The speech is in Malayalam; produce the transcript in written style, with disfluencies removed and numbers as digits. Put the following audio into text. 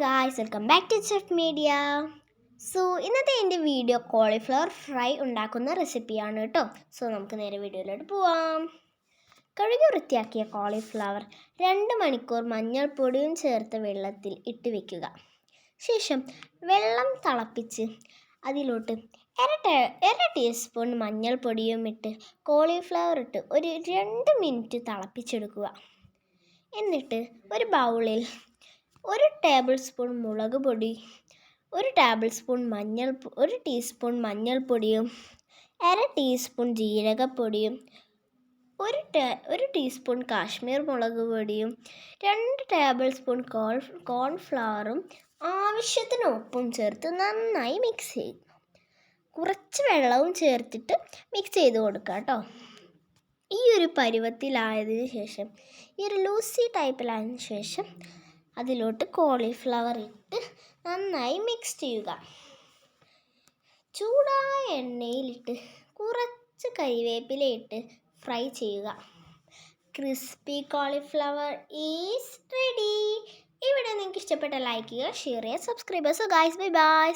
Guys, welcome back to chef media. ഇന്നത്തെ എൻ്റെ വീഡിയോ കോളിഫ്ലവർ ഫ്രൈ ഉണ്ടാക്കുന്ന റെസിപ്പിയാണ് കേട്ടോ. നമുക്ക് നേരെ വീഡിയോയിലോട്ട് പോവാം. കഴുകി വൃത്തിയാക്കിയ കോളിഫ്ലവർ 2 മണിക്കൂർ മഞ്ഞൾപ്പൊടിയും ചേർത്ത് വെള്ളത്തിൽ ഇട്ട് വെക്കുക. ശേഷം വെള്ളം തിളപ്പിച്ച് അതിലോട്ട് അര ടീസ്പൂൺ മഞ്ഞൾപ്പൊടിയും ഇട്ട് കോളിഫ്ലവർ ഇട്ട് ഒരു 2 മിനിറ്റ് തിളപ്പിച്ചെടുക്കുക. എന്നിട്ട് ഒരു ബൗളിൽ 1 ടേബിൾ സ്പൂൺ മുളക് പൊടി, 1 ടീസ്പൂൺ മഞ്ഞൾപ്പൊടിയും, അര ടീസ്പൂൺ ജീരകപ്പൊടിയും, 1 ടീസ്പൂൺ കാശ്മീർ മുളക് പൊടിയും, 2 ടേബിൾ സ്പൂൺ കോൺഫ്ലവറും ആവശ്യത്തിന് ഉപ്പും ചേർത്ത് നന്നായി മിക്സ് ചെയ്യും. കുറച്ച് വെള്ളവും ചേർത്തിട്ട് മിക്സ് ചെയ്ത് കൊടുക്കുക കേട്ടോ. ഈ ഒരു പരുവത്തിലായതിനു ശേഷം, ഈ ഒരു ലൂസി ടൈപ്പിലായതിനു ശേഷം അതിലോട്ട് കോളിഫ്ലവർ ഇട്ട് നന്നായി മിക്സ് ചെയ്യുക. ചൂടായ എണ്ണയിലിട്ട് കുറച്ച് കരിവേപ്പില ഇട്ട് ഫ്രൈ ചെയ്യുക. Crispy cauliflower is ready. ഇവിടെ നിങ്ങൾക്ക് ഇഷ്ടപ്പെട്ട ലൈക്ക് ചെയ്യുക, ഷെയർ ചെയ്യുക, സബ്സ്ക്രൈബ് ചെയ്യുക. Guys, bye bye.